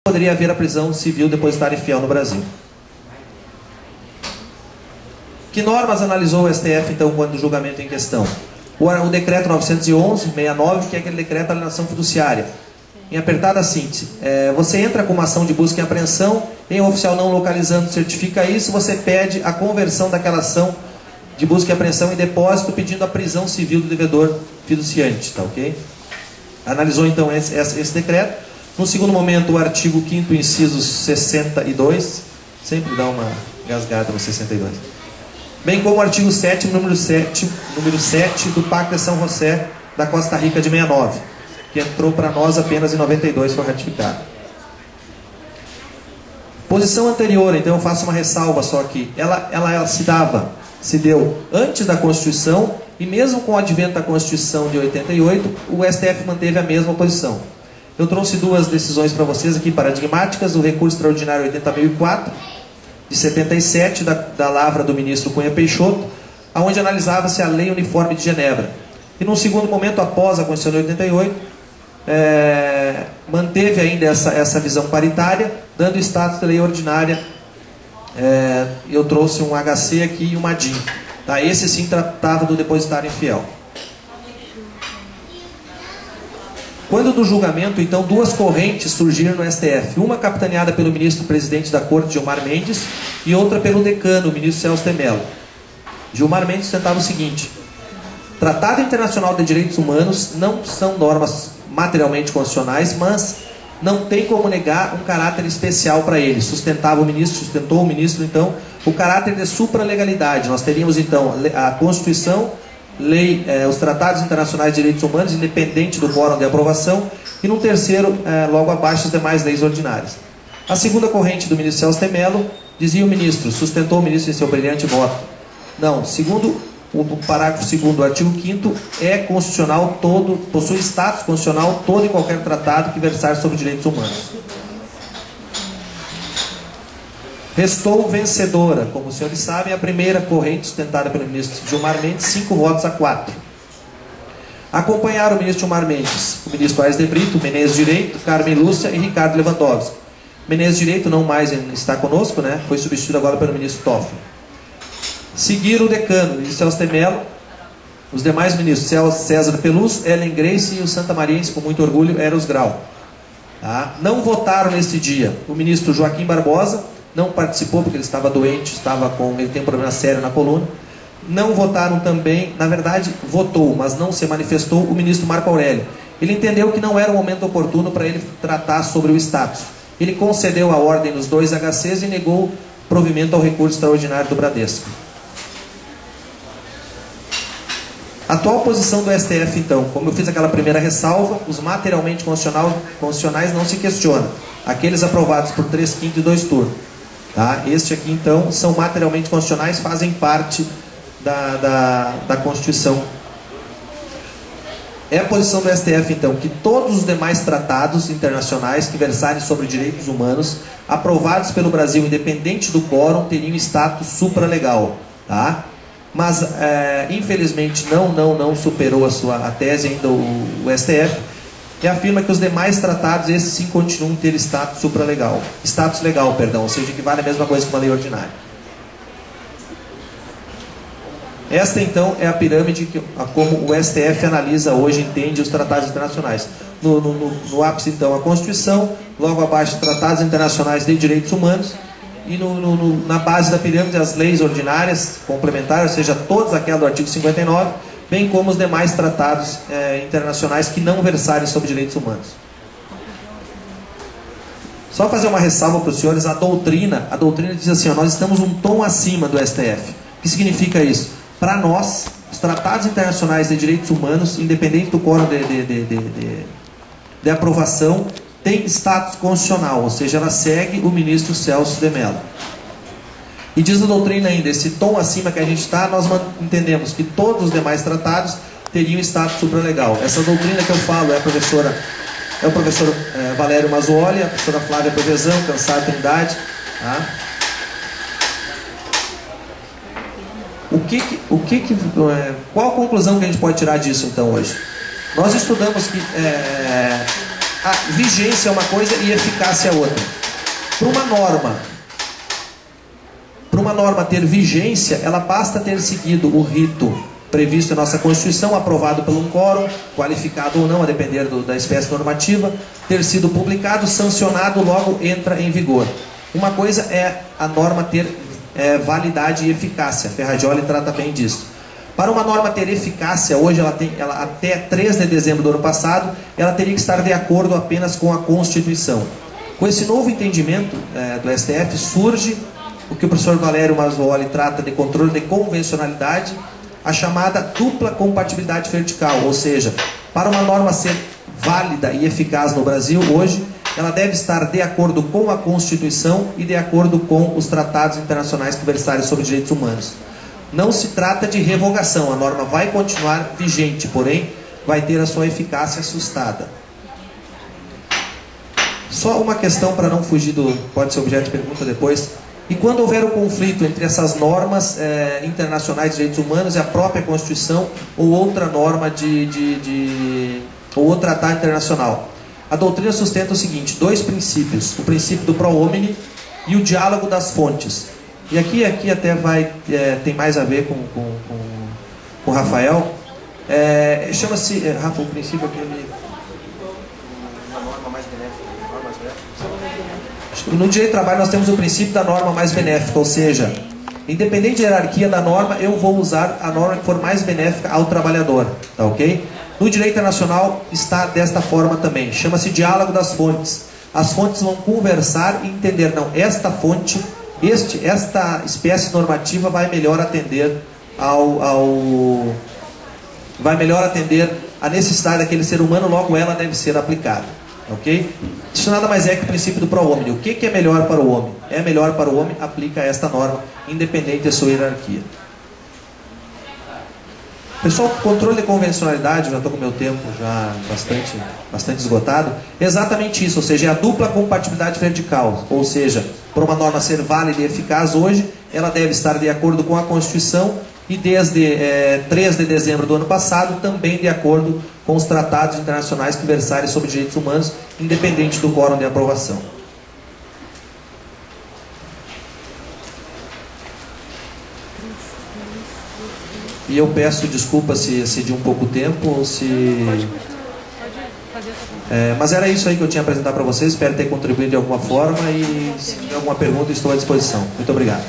poderia haver a prisão civil depositária e fiel no Brasil. Que normas analisou o STF, então, quando o julgamento em questão? O decreto 911/69, que é aquele decreto da alienação fiduciária. Em apertada síntese, você entra com uma ação de busca e apreensão, em um oficial não localizando certifica isso, você pede a conversão daquela ação de busca e apreensão em depósito, pedindo a prisão civil do devedor fiduciante, tá ok? Analisou então esse decreto. No segundo momento, o artigo 5º, inciso 62, sempre dá uma gasgada no 62. Bem como o artigo 7º, número 7 do Pacto de São José da Costa Rica de 69, que entrou para nós apenas em 92, foi ratificado. Posição anterior, então eu faço uma ressalva só aqui. Ela se deu antes da Constituição, e mesmo com o advento da Constituição de 88, o STF manteve a mesma posição. Eu trouxe duas decisões para vocês aqui, paradigmáticas: o recurso extraordinário 80.004, de 77, da lavra do ministro Cunha Peixoto, onde analisava-se a Lei Uniforme de Genebra. E num segundo momento, após a Constituição de 88, manteve ainda essa visão paritária, dando status de lei ordinária. Eu trouxe um HC aqui e uma DIN. Tá? Esse sim tratava do depositário infiel. Quando do julgamento, então, duas correntes surgiram no STF. Uma capitaneada pelo ministro-presidente da Corte, Gilmar Mendes, e outra pelo decano, o ministro Celso de Mello. Gilmar Mendes sustentava o seguinte: Tratado Internacional de Direitos Humanos não são normas materialmente constitucionais, mas não tem como negar um caráter especial para ele. Sustentou o ministro, então, o caráter de supralegalidade. Nós teríamos, então, a Constituição, os tratados internacionais de direitos humanos, independente do quórum de aprovação, e no terceiro, logo abaixo, as demais leis ordinárias. A segunda corrente do ministro Celso de Mello, dizia o ministro, sustentou o ministro em seu brilhante voto: não, segundo o parágrafo 2º do artigo 5º, é constitucional todo, possui status constitucional todo e qualquer tratado que versar sobre direitos humanos. Restou vencedora, como os senhores sabem, a primeira corrente sustentada pelo ministro Gilmar Mendes, 5 votos a 4. Acompanharam o ministro Gilmar Mendes, o ministro Aires de Brito, Menezes Direito, Carmen Lúcia e Ricardo Lewandowski. Menezes Direito não mais está conosco, né? Foi substituído agora pelo ministro Toffoli. Seguiram o decano, o ministro Celso de Mello, os demais ministros, César Pelus, Ellen Grace e o santamariense, com muito orgulho, Eros Grau. Tá? Não votaram nesse dia o ministro Joaquim Barbosa, não participou porque ele estava doente, ele tem um problema sério na coluna. Não votaram também, na verdade, votou, mas não se manifestou, o ministro Marco Aurélio. Ele entendeu que não era o momento oportuno para ele tratar sobre o status. Ele concedeu a ordem nos 2 HCs e negou provimento ao recurso extraordinário do Bradesco. Atual posição do STF, então, como eu fiz aquela primeira ressalva, os materialmente constitucionais não se questionam. Aqueles aprovados por 3/5 e 2 turnos. Tá? Este aqui, então, são materialmente constitucionais, fazem parte da Constituição. É a posição do STF, então, que todos os demais tratados internacionais que versarem sobre direitos humanos, aprovados pelo Brasil, independente do quórum, teriam status supralegal. Tá? Mas, infelizmente, não superou a tese ainda o STF, e afirma que os demais tratados, esses sim, continuam a ter status supralegal. Status legal, perdão, ou seja, que vale a mesma coisa que uma lei ordinária. Esta, então, é a pirâmide como o STF analisa hoje, entende os tratados internacionais. No ápice, então, a Constituição, logo abaixo, os tratados internacionais de direitos humanos, e na base da pirâmide, as leis ordinárias complementares, ou seja, todas aquelas do artigo 59, bem como os demais tratados internacionais que não versarem sobre direitos humanos. Só fazer uma ressalva para os senhores: a doutrina diz assim, nós estamos um tom acima do STF. O que significa isso? Para nós, os tratados internacionais de direitos humanos, independente do quórum de aprovação, tem status constitucional, ou seja, ela segue o ministro Celso de Mello. E diz a doutrina ainda, esse tom acima que a gente está, nós entendemos que todos os demais tratados teriam status supralegal. Essa doutrina que eu falo é o professor Valério Mazzuoli, a professora Flávia Provezão, Cansar Trindade. Tá? Qual a conclusão que a gente pode tirar disso, então, hoje? Nós estudamos que a vigência é uma coisa e eficácia é outra. Para uma norma ter vigência, ela basta ter seguido o rito previsto em nossa Constituição, aprovado por um quórum, qualificado ou não, a depender da espécie normativa, ter sido publicado, sancionado, logo entra em vigor. Uma coisa é a norma ter validade e eficácia. Ferrajoli trata bem disso. Para uma norma ter eficácia, hoje ela até 3 de dezembro do ano passado, ela teria que estar de acordo apenas com a Constituição. Com esse novo entendimento do STF, surge o que o professor Valério Mazzoli trata de controle de convencionalidade, a chamada dupla compatibilidade vertical, ou seja, para uma norma ser válida e eficaz no Brasil hoje, ela deve estar de acordo com a Constituição e de acordo com os tratados internacionais que versarem sobre direitos humanos. Não se trata de revogação, a norma vai continuar vigente, porém vai ter a sua eficácia assustada. Só uma questão para não fugir pode ser objeto de pergunta depois. E quando houver um conflito entre essas normas internacionais de direitos humanos e a própria Constituição ou outra norma ou outro tratado internacional? A doutrina sustenta o seguinte, 2 princípios, o princípio do pro homine e o diálogo das fontes. E aqui até tem mais a ver com o Rafael. Chama-se, Rafa, o princípio aquele... A norma mais benéfica. No direito do trabalho nós temos o princípio da norma mais benéfica, ou seja, independente da hierarquia da norma, eu vou usar a norma que for mais benéfica ao trabalhador, tá ok? No direito internacional está desta forma também, chama-se diálogo das fontes. As fontes vão conversar e entender, não, esta fonte, esta espécie normativa vai melhor atender vai melhor atender a necessidade daquele ser humano, logo ela deve ser aplicada. Ok? Isso nada mais é que o princípio do pro homine. O que é melhor para o homem? É melhor para o homem, aplica esta norma, independente da sua hierarquia. Pessoal, controle de convencionalidade, já estou com o meu tempo já bastante esgotado, é exatamente isso, ou seja, é a dupla compatibilidade vertical, ou seja, para uma norma ser válida e eficaz hoje, ela deve estar de acordo com a Constituição e desde 3 de dezembro do ano passado, também de acordo com os tratados internacionais que versarem sobre direitos humanos, independente do quórum de aprovação. E eu peço desculpa se excedi um pouco o tempo, ou se... mas era isso aí que eu tinha a apresentar para vocês, espero ter contribuído de alguma forma e se tiver alguma pergunta estou à disposição. Muito obrigado.